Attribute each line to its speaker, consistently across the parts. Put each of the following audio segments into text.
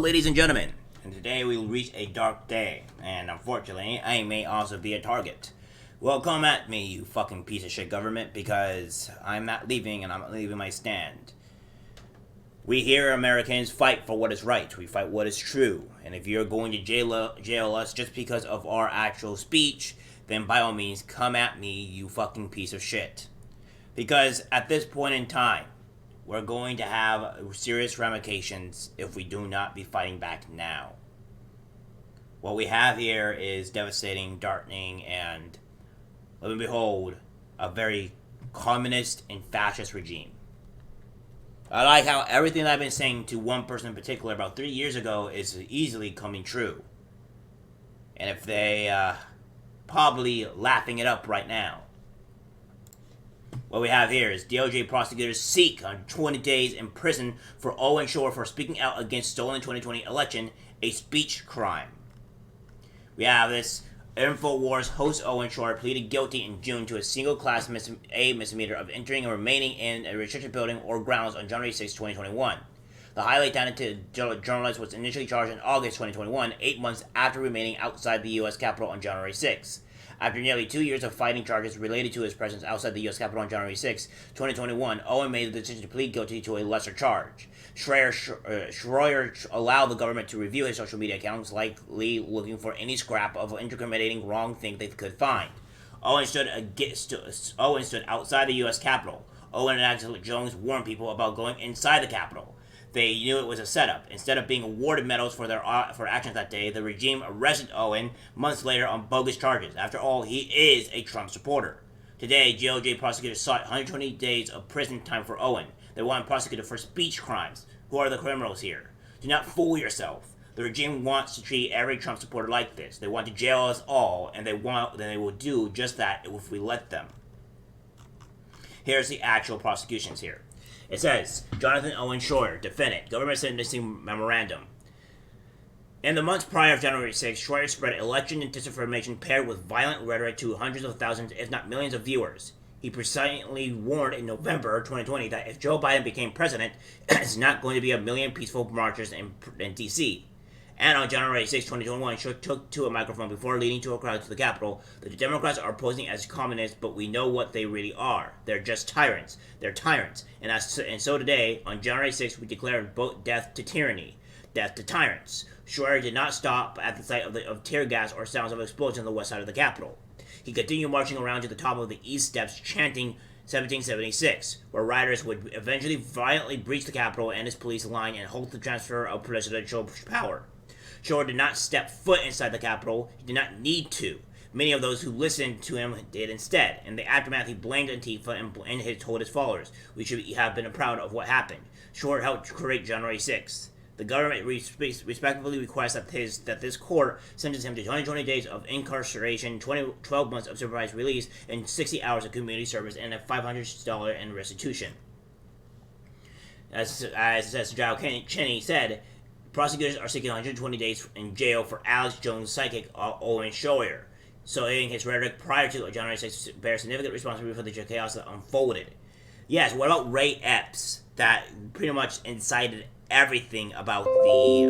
Speaker 1: ladies and gentlemen, and today we will reach a dark day, and unfortunately, I may also be a target. Well, come at me, you fucking piece of shit government, because I'm not leaving, and I'm not leaving my stand. We here Americans fight for what is right. We fight what is true. And if you're going to jail us just because of our actual speech, then by all means, come at me, you fucking piece of shit. Because at this point in time, we're going to have serious ramifications if we do not be fighting back now. What we have here is devastating, darkening, and, lo and behold, a very communist and fascist regime. I like how everything that I've been saying to one person in particular about 3 years ago is easily coming true. And if they, probably laughing it up right now. What we have here is DOJ prosecutors seek on 20 days in prison for Owen Schroyer for speaking out against stolen 2020 election, a speech crime. We have this InfoWars host Owen Schroyer pleaded guilty in June to a single class misdemeanor of entering and remaining in a restricted building or grounds on January 6, 2021. The highly talented journalist was initially charged in August 2021, 8 months after remaining outside the U.S. Capitol on January 6. After nearly 2 years of fighting charges related to his presence outside the U.S. Capitol on January 6, 2021, Owen made the decision to plead guilty to a lesser charge. Schroyer allowed the government to review his social media accounts, likely looking for any scrap of incriminating wrong thing they could find. Owen stood outside the U.S. Capitol. Owen and Alex Jones warned people about going inside the Capitol. They knew it was a setup. Instead of being awarded medals for actions that day, the regime arrested Owen months later on bogus charges. After all, he is a Trump supporter. Today, DOJ prosecutors sought 120 days of prison time for Owen. They want him prosecuted for speech crimes. Who are the criminals here? Do not fool yourself. The regime wants to treat every Trump supporter like this. They want to jail us all, and they will do just that if we let them. Here's the actual prosecutions here. It says, Jonathan Owen Schroyer, defendant, government sentencing memorandum. In the months prior to January 6, Schroyer spread election and disinformation paired with violent rhetoric to hundreds of thousands, if not millions of viewers. He precisely warned in November 2020 that if Joe Biden became president, it's not going to be a million peaceful marchers in D.C. And on January 6, 2021, Schroyer took to a microphone before leading to a crowd to the Capitol that the Democrats are posing as communists, but we know what they really are. They're just tyrants. They're tyrants. And so today, on January 6, we declared both death to tyranny, death to tyrants. Schroyer did not stop at the sight of tear gas or sounds of explosions on the west side of the Capitol. He continued marching around to the top of the east steps, chanting 1776, where rioters would eventually violently breach the Capitol and its police line and halt the transfer of presidential power. Schroyer did not step foot inside the Capitol. He did not need to. Many of those who listened to him did instead. In the aftermath, he blamed Antifa and he told his followers, we should have been proud of what happened. Schroyer helped create January 6th. The government respectively requests that this court sentence him to 120 days of incarceration, 12 months of supervised release, and 60 hours of community service, and a $500 in restitution. As Joe Cheney said, prosecutors are seeking 120 days in jail for Alex Jones' psychic Owen Schroyer. So his rhetoric prior to January 6th bears significant responsibility for the chaos that unfolded. Yes, what about Ray Epps that pretty much incited everything about the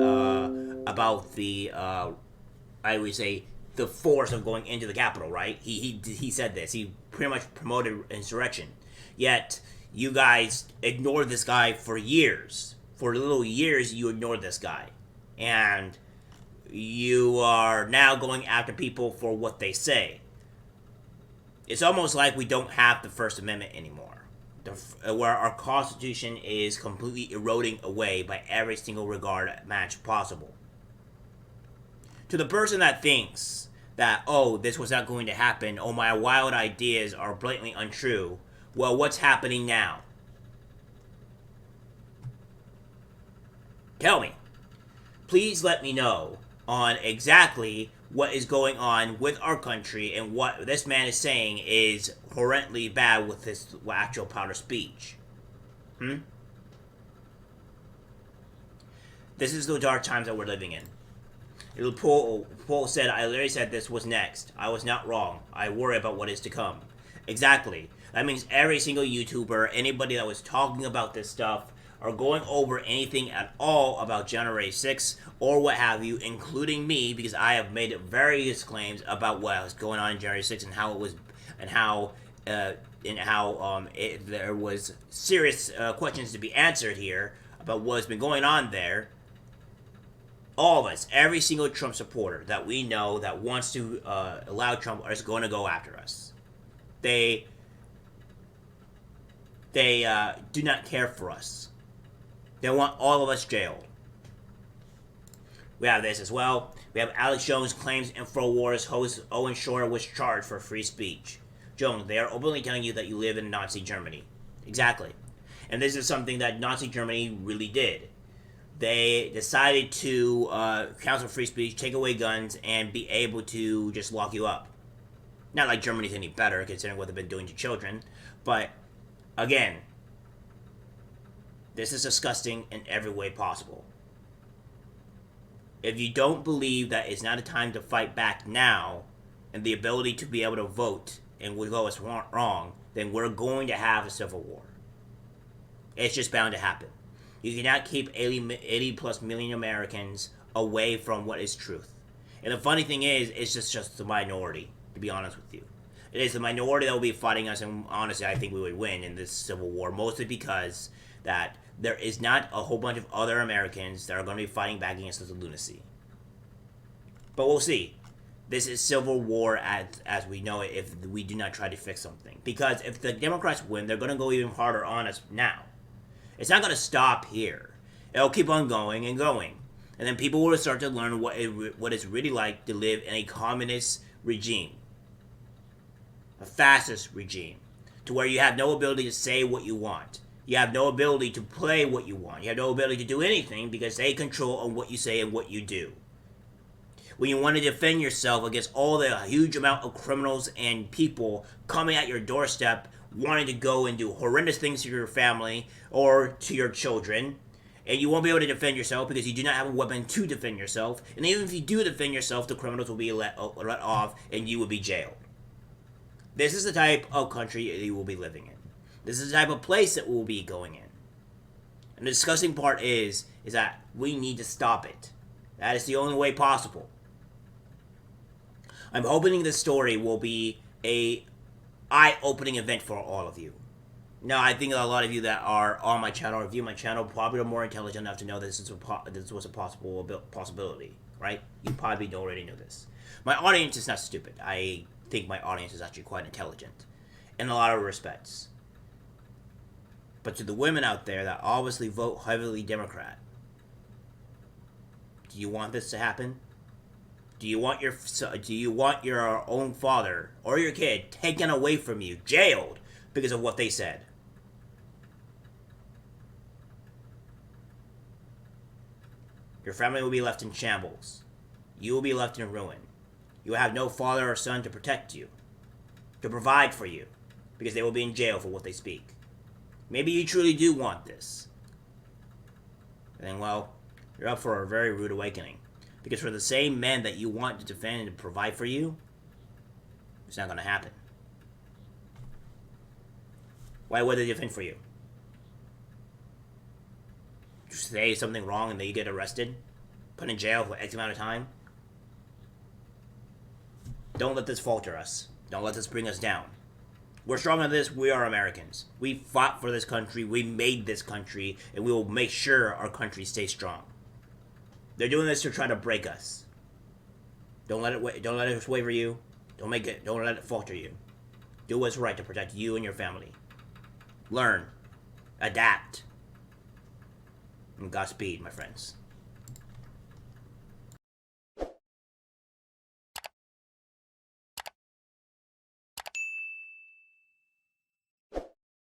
Speaker 1: I would say the force of going into the Capitol, right? He said this. He pretty much promoted insurrection. Yet you guys ignored this guy for years. For little years, you ignored this guy. And you are now going after people for what they say. It's almost like we don't have the First Amendment anymore. Where our Constitution is completely eroding away by every single regard match possible. To the person that thinks that, oh, this was not going to happen, oh, my wild ideas are blatantly untrue, well, what's happening now? Tell me. Please let me know on exactly what is going on with our country and what this man is saying is horrendly bad with his actual powder speech. This is the dark times that we're living in. Paul said, I literally said this was next. I was not wrong. I worry about what is to come. Exactly. That means every single YouTuber, anybody that was talking about this stuff, or going over anything at all about January 6th or what have you, including me, because I have made various claims about what was going on in January 6th and how it was, and how there was serious questions to be answered here about what's been going on there. All of us, every single Trump supporter that we know that wants to allow Trump is going to go after us. They do not care for us. They want all of us jailed. We have this as well. We have Alex Jones claims InfoWars host Owen Schroyer was charged for free speech. Jones, they are openly telling you that you live in Nazi Germany. Exactly. And this is something that Nazi Germany really did. They decided to cancel free speech, take away guns, and be able to just lock you up. Not like Germany's any better, considering what they've been doing to children. But, again, this is disgusting in every way possible. If you don't believe that it's not a time to fight back now, and the ability to be able to vote, and we go as wrong, then we're going to have a civil war. It's just bound to happen. You cannot keep 80 plus million Americans away from what is truth. And the funny thing is, it's just the minority, to be honest with you. It is the minority that will be fighting us, and honestly, I think we would win in this civil war, mostly because that there is not a whole bunch of other Americans that are going to be fighting back against this lunacy. But we'll see. This is civil war as we know it if we do not try to fix something. Because if the Democrats win, they're going to go even harder on us now. It's not going to stop here. It'll keep on going and going. And then people will start to learn what it's really like to live in a communist regime. A fascist regime. To where you have no ability to say what you want. You have no ability to play what you want. You have no ability to do anything because they control on what you say and what you do. When you want to defend yourself against all the huge amount of criminals and people coming at your doorstep wanting to go and do horrendous things to your family or to your children, and you won't be able to defend yourself because you do not have a weapon to defend yourself, and even if you do defend yourself, the criminals will be let off and you will be jailed. This is the type of country that you will be living in. This is the type of place that we'll be going in. And the disgusting part is that we need to stop it. That is the only way possible. I'm hoping this story will be a eye-opening event for all of you. Now, I think a lot of you that are on my channel or view my channel probably are more intelligent enough to know this was a possibility, right? You probably already know this. My audience is not stupid. I think my audience is actually quite intelligent in a lot of respects. But to the women out there that obviously vote heavily Democrat, do you want this to happen? Do you want your own father or your kid taken away from you, jailed because of what they said? Your family will be left in shambles. You will be left in ruin. You will have no father or son to protect you, to provide for you, because they will be in jail for what they speak. Maybe you truly do want this. Then, well, you're up for a very rude awakening. Because for the same men that you want to defend and provide for you, it's not going to happen. Why would they defend for you? You say something wrong and then you get arrested? Put in jail for X amount of time? Don't let this falter us. Don't let this bring us down. We're stronger than this. We are Americans. We fought for this country. We made this country. And we will make sure our country stays strong. They're doing this to try to break us. Don't let it waver you. Don't let it falter you. Do what's right to protect you and your family. Learn. Adapt. And Godspeed, my friends.